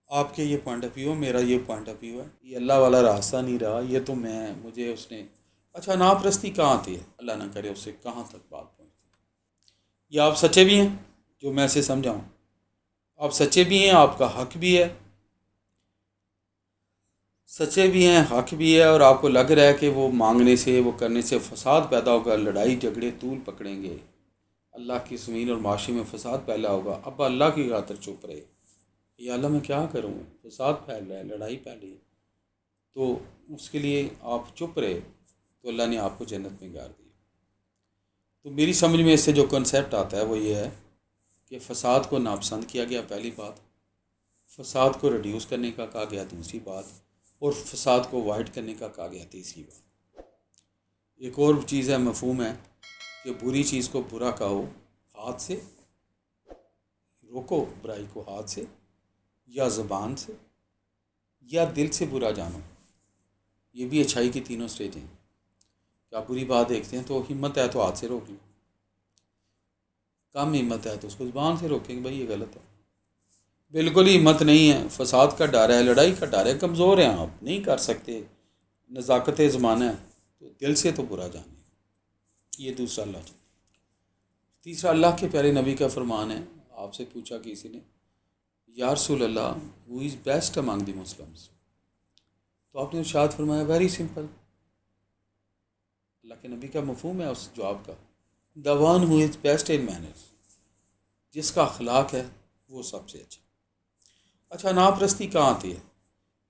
آپ کے یہ پوائنٹ آف ویو ہے، میرا یہ پوائنٹ آف ویو ہے، یہ اللہ والا راستہ نہیں رہا، یہ تو مجھے اس نے اچھا نا پرستی کہاں آتی ہے، اللہ نہ کرے اس سے کہاں تک بات پہنچتی ہے۔ یہ آپ سچے بھی ہیں جو میں سے سمجھاؤں، آپ سچے بھی ہیں، آپ کا حق بھی ہے، سچے بھی ہیں، حق بھی ہے، اور آپ کو لگ رہا ہے کہ وہ مانگنے سے وہ کرنے سے فساد پیدا ہوگا، لڑائی جھگڑے طول پکڑیں گے، اللہ کی زمین اور معاشرے میں فساد پیدا ہوگا، اب اللہ کی خاطر چپ رہے، یا اللہ میں کیا کروں، فساد پھیل رہا ہے، لڑائی پھیل رہی ہے، تو اس کے لیے آپ چپ رہے تو اللہ نے آپ کو جنت میں گار دیا۔ تو میری سمجھ میں اس سے جو کنسیپٹ آتا ہے وہ یہ ہے کہ فساد کو ناپسند کیا گیا، پہلی بات، فساد کو ریڈیوس کرنے کا کہا گیا، دوسری بات، اور فساد کو وائڈ کرنے کا کہا گیا، تیسری بات۔ ایک اور چیز ہے، مفہوم ہے کہ بری چیز کو برا کہو ہاتھ سے، روکو برائی کو ہاتھ سے یا زبان سے یا دل سے برا جانو، یہ بھی اچھائی کی تینوں سٹیج ہیں کہ آپ بری بات دیکھتے ہیں تو ہمت ہے تو ہاتھ سے روک لیں، کم ہمت ہے تو اس کو زبان سے روکیں کہ بھائی یہ غلط ہے، بالکل ہی ہمت نہیں ہے، فساد کا ڈر ہے، لڑائی کا ڈر ہے، کمزور ہیں، آپ نہیں کر سکتے، نزاکت زمانہ ہے، تو دل سے تو برا جانیں، یہ دوسرا اللہ۔ تیسرا اللہ کے پیارے نبی کا فرمان ہے، آپ سے پوچھا کسی نے یا رسول اللہ ہو is best among the Muslims, تو آپ نے ارشاد فرمایا ویری سمپل، اللہ کے نبی کا مفہوم ہے اس جواب کا، the one who is best in manners, جس کا اخلاق ہے وہ سب سے اچھا۔ اچھا نا پرستی کہاں آتی ہے؟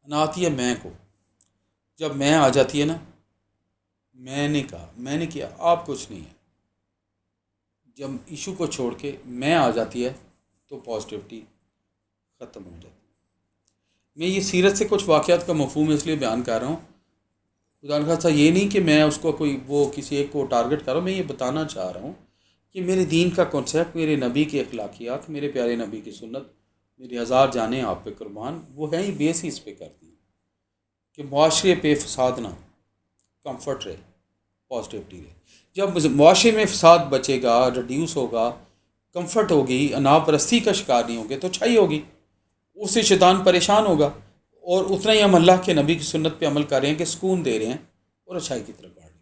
نا آتی ہے میں کو، جب میں آ جاتی ہے نا، میں نے کہا، میں نے کیا، آپ کچھ نہیں ہے، جب ایشو کو چھوڑ کے میں آ جاتی ہے تو پازیٹیوٹی ختم ہو جاتی ہے۔ میں یہ سیرت سے کچھ واقعات کا مفہوم اس لیے بیان کر رہا ہوں، خدا نخواستہ یہ نہیں کہ میں اس کو کوئی وہ کسی ایک کو ٹارگٹ کر رہا ہوں، میں یہ بتانا چاہ رہا ہوں کہ میرے دین کا کنسیپٹ، میرے نبی کے اخلاقیات، میرے پیارے نبی کی سنت، میری ہزار جانیں آپ پہ قربان، وہ ہیں ہی بیس ہی اس پہ کرتی ہیں کہ معاشرے پہ فساد نہ، کمفرٹ رہے، پازیٹیوٹی رہے۔ جب معاشرے میں فساد بچے گا، ریڈیوس ہوگا، کمفرٹ ہوگی، انا پرستی کا شکار نہیں ہوگے تو اچھائی ہوگی، اس سے شیطان پریشان ہوگا، اور اتنا ہی ہم اللہ کے نبی کی سنت پہ عمل کر رہے ہیں کہ سکون دے رہے ہیں اور اچھائی کی طرف بڑھ رہے ہیں۔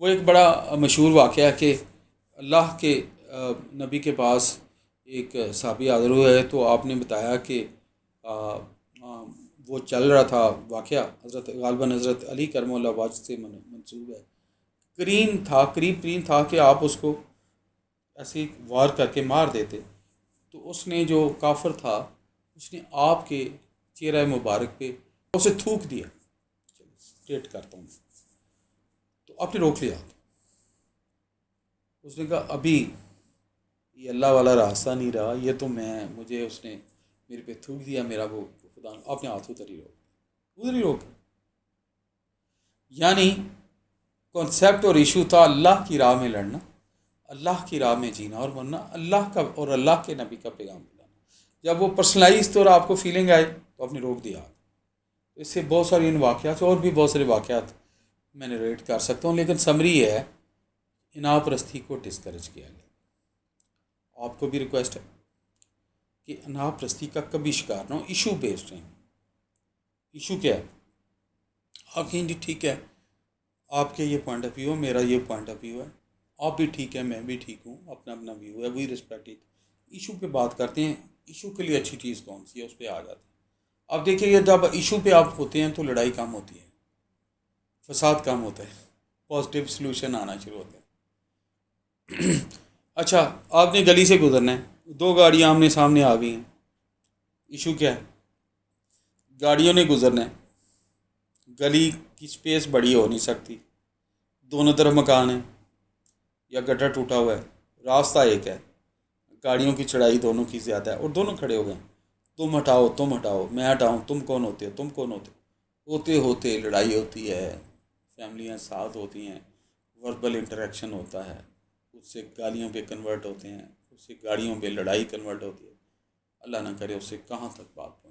وہ ایک بڑا مشہور واقعہ ہے کہ اللہ کے نبی کے پاس ایک صحابی حاضر ہوئے ہے، تو آپ نے بتایا کہ آ، آ، وہ چل رہا تھا واقعہ، حضرت غالباً حضرت علی کرم اللہ وجہ سے منسوب ہے، کریم تھا، قریب ترین تھا کہ آپ اس کو ایسے وار کر کے مار دیتے، تو اس نے جو کافر تھا اس نے آپ کے چہرہ مبارک پہ اسے تھوک دیا، اسٹریٹ کرتا ہوں، تو آپ نے روک لیا، اس نے کہا ابھی یہ اللہ والا راستہ نہیں رہا، یہ تو مجھے اس نے میرے پہ تھوک دیا، میرا وہ خدا، آپ نے ہاتھ ادھر ہی روک، یعنی کنسیپٹ اور ایشو تھا اللہ کی راہ میں لڑنا، اللہ کی راہ میں جینا اور مرنا، اللہ کا اور اللہ کے نبی کا پیغام پھیلانا۔ جب وہ پرسنلائز طور آپ کو فیلنگ آئے تو آپ نے روک دیا۔ اس سے بہت ساری ان واقعات اور بھی بہت سارے واقعات میں نے ریٹ کر سکتا ہوں، لیکن سمری یہ ہے، انا پرستی کو ڈسکریج کیا گیا۔ آپ کو بھی ریکویسٹ ہے کہ انا پرستی کا کبھی شکار نہ ہو، ایشو بیسڈ ہیں۔ ایشو کیا ہے؟ آپ کہیں جی ٹھیک ہے، آپ کے یہ پوائنٹ آف ویو ہے، میرا یہ پوائنٹ آف ویو ہے، آپ بھی ٹھیک ہے، میں بھی ٹھیک ہوں، اپنا اپنا ویو ہے، وہی رسپیکٹ، ایشو پہ بات کرتے ہیں، ایشو کے لیے اچھی چیز کون سی ہے اس پہ آ جاتے ہیں۔ اب دیکھیے یہ جب ایشو پہ آپ ہوتے ہیں تو لڑائی کم ہوتی ہے، فساد کم ہوتا ہے، پازیٹیو سلوشن آنا شروع ہوتے ہیں۔ اچھا آپ نے گلی سے گزرنا ہے، دو گاڑیاں آمنے سامنے آ گئی ہیں، ایشو کیا ہے؟ گاڑیوں نے گزرنا ہے، گلی کی سپیس بڑی ہو نہیں سکتی، دونوں طرف مکان ہیں یا گٹر ٹوٹا ہوا ہے، راستہ ایک ہے، گاڑیوں کی چڑھائی دونوں کی زیادہ ہے اور دونوں کھڑے ہو گئے ہیں، تم ہٹاؤ میں ہٹاؤں، تم کون ہوتے ہو، تم کون ہوتے ہوتے لڑائی ہوتی ہے، فیملیاں ساتھ ہوتی ہیں، وربل انٹریکشن ہوتا ہے، اس سے گالیوں پہ کنورٹ ہوتے ہیں، اس سے گاڑیوں پہ لڑائی کنورٹ ہوتی ہے، اللہ نہ کرے اس سے کہاں تک بات پہنچے۔